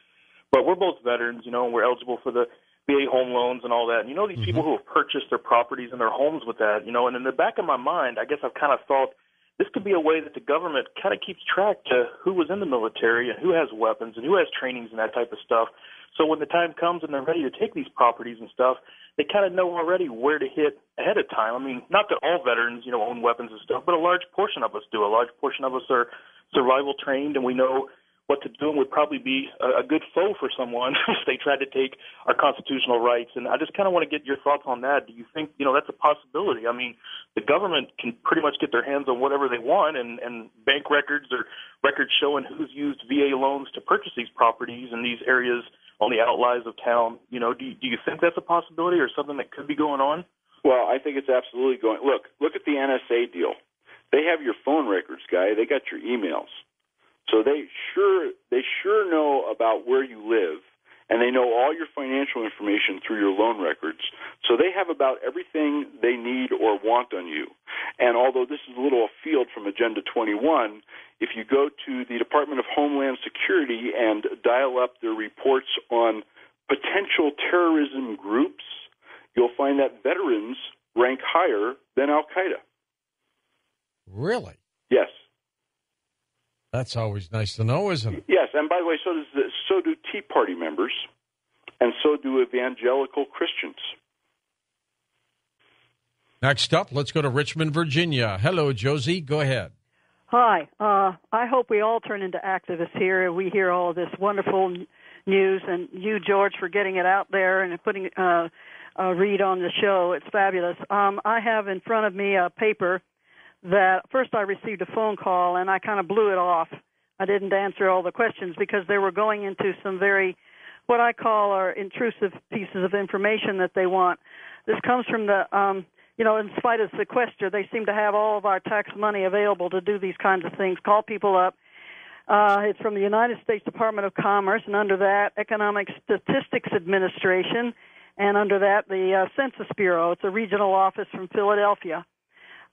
But we're both veterans, and we're eligible for the VA home loans and all that. And these people who have purchased their properties and their homes with that, and in the back of my mind, I guess I've kind of thought this could be a way that the government kind of keeps track to who was in the military and who has weapons and who has trainings and that type of stuff. So when the time comes and they're ready to take these properties and stuff, they kind of know already where to hit ahead of time. I mean, not that all veterans, own weapons and stuff, but a large portion of us do. A large portion of us are survival trained, and we know what to do and would probably be a good foe for someone if they tried to take our constitutional rights. And I just kind of want to get your thoughts on that. Do you think, that's a possibility? I mean, the government can pretty much get their hands on whatever they want, and bank records or records showing who's used VA loans to purchase these properties in these areas on the outliers of town. Do you think that's a possibility or something that could be going on? Well, I think it's absolutely going. Look at the NSA deal. They have your phone records, guy. They got your emails. So they sure know about where you live, and they know all your financial information through your loan records. So they have about everything they need or want on you. And although this is a little afield from Agenda 21, if you go to the Department of Homeland Security and dial up their reports on potential terrorism groups, you'll find that veterans rank higher than Al-Qaeda. Really? Yes. That's always nice to know, isn't it? Yes, and by the way, so do Tea Party members, and so do evangelical Christians. Next up, let's go to Richmond, Virginia. Hello, Josie. Go ahead. Hi. I hope we all turn into activists here. We hear all of this wonderful news, and you, George, for getting it out there and putting Reed on the show. It's fabulous. I have in front of me a paper that first I received a phone call, and I kind of blew it off. I didn't answer all the questions because they were going into some very, what I call are intrusive pieces of information that they want. This comes from the, in spite of sequester, they seem to have all of our tax money available to do these kinds of things, call people up. It's from the United States Department of Commerce, and under that, Economic Statistics Administration, and under that, the Census Bureau. It's a regional office from Philadelphia.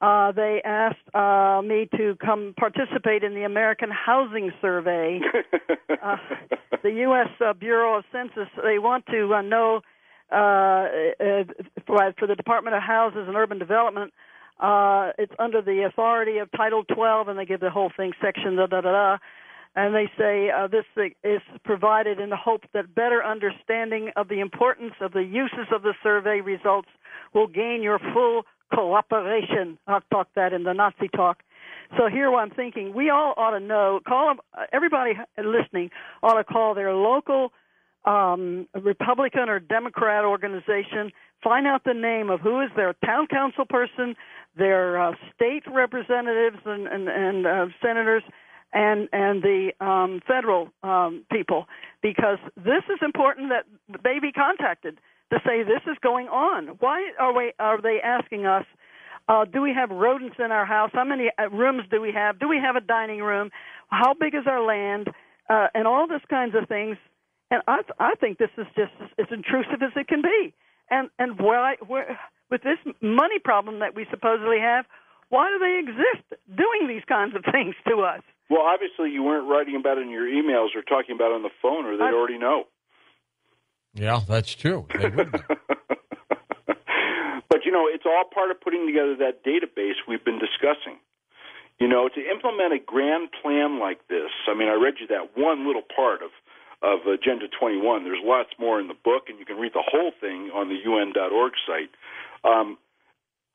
They asked me to come participate in the American Housing Survey. The U.S. Bureau of Census, they want to know, for the Department of Houses and Urban Development, it's under the authority of Title 12, and they give the whole thing, section, and they say this is provided in the hope that better understanding of the importance of the uses of the survey results will gain your full cooperation. I'll talk that in the Nazi talk. So here I'm thinking, we all ought to know, everybody listening ought to call their local Republican or Democrat organization, find out the name of who is their town council person, their state representatives and senators, and the federal people, because this is important that they be contacted to say this is going on. Why are they asking us, do we have rodents in our house? How many rooms do we have? Do we have a dining room? How big is our land? And all this kinds of things. And I think this is just as intrusive as it can be. And why, with this money problem that we supposedly have, why do they exist doing these kinds of things to us? Well, obviously you weren't writing about it in your emails or talking about it on the phone, or they'd already know. Yeah, that's true. They would know. But, it's all part of putting together that database we've been discussing. To implement a grand plan like this, I read you that one little part of Agenda 21. There's lots more in the book, and you can read the whole thing on the UN.org site.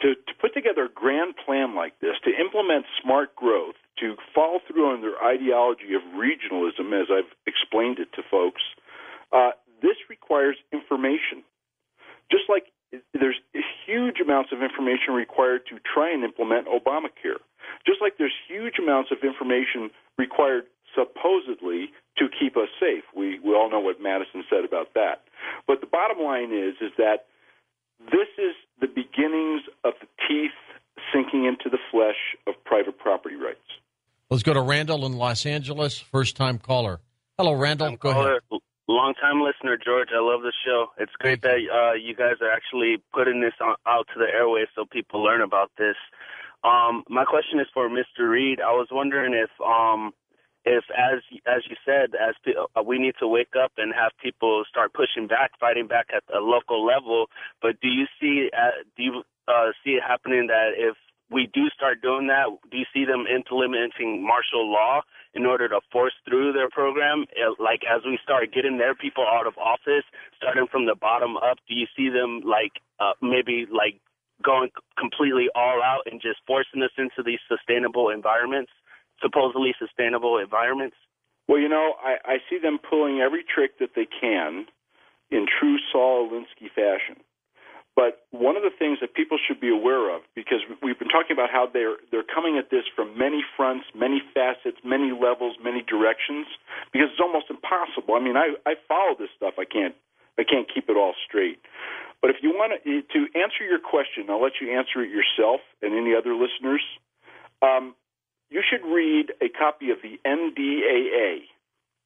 To put together a grand plan like this, to implement smart growth, to follow through on their ideology of regionalism, as I've explained it to folks, this requires information. Just like there's huge amounts of information required to try and implement Obamacare. Just like there's huge amounts of information required supposedly to keep us safe. We all know what Madison said about that. But the bottom line is that this is the beginnings of the teeth sinking into the flesh of private property rights. Let's go to Randall in Los Angeles. First-time caller. Hello, Randall. Go ahead. Long-time listener, George. I love the show. It's great that you guys are actually putting this out to the airwaves so people learn about this. My question is for Mr. Reed. I was wondering if as you said, we need to wake up and have people start pushing back, fighting back at the local level. But do you see it happening that if we do start doing that, do you see them implementing martial law in order to force through their program? Like as we start getting their people out of office, starting from the bottom up, do you see them maybe going completely all out and just forcing us into these sustainable environments, supposedly sustainable environments? Well, I see them pulling every trick that they can in true Saul Alinsky fashion. But one of the things that people should be aware of, because we've been talking about how they're coming at this from many fronts, many facets, many levels, many directions, because it's almost impossible. I mean, I follow this stuff. I can't keep it all straight. But if you want to answer your question, I'll let you answer it yourself and any other listeners. You should read a copy of the NDAA.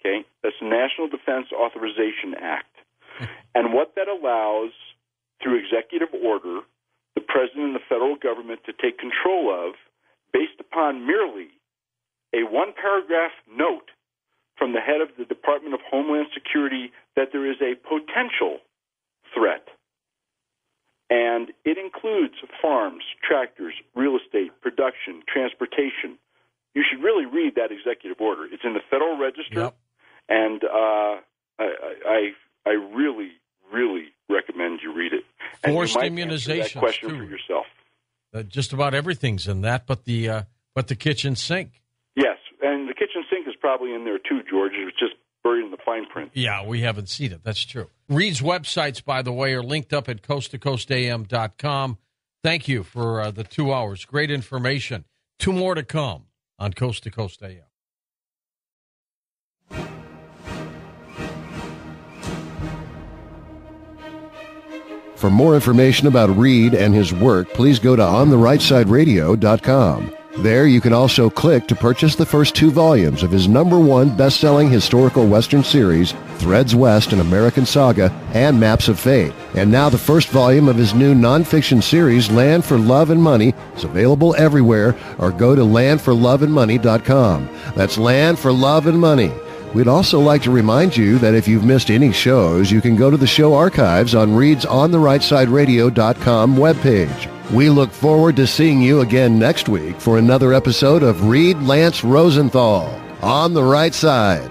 Okay, that's the National Defense Authorization Act, and what that allows through executive order, the president and the federal government to take control of, based upon merely a one-paragraph note from the head of the Department of Homeland Security that there is a potential threat. And it includes farms, tractors, real estate, production, transportation. You should really read that executive order. It's in the Federal Register, and I really, really recommend you read it. Forced immunizations, that question too. For yourself. Just about everything's in that, but the kitchen sink. Yes, and the kitchen sink is probably in there too, George. It's just buried in the fine print. Yeah, we haven't seen it. That's true. Reed's websites, by the way, are linked up at coasttocoastam.com. Thank you for the 2 hours. Great information. 2 more to come on Coast to Coast AM. For more information about Reed and his work, please go to OnTheRightSideRadio.com. There you can also click to purchase the first 2 volumes of his #1 best-selling historical Western series, Threads West, An American Saga, and Maps of Fate. And now the first volume of his new nonfiction series, Land for Love and Money, is available everywhere, or go to landforloveandmoney.com. That's Land for Love and Money. We'd also like to remind you that if you've missed any shows, you can go to the show archives on Reed's OnTheRightSideRadio.com webpage. We look forward to seeing you again next week for another episode of Reed Lance Rosenthal, On the Right Side.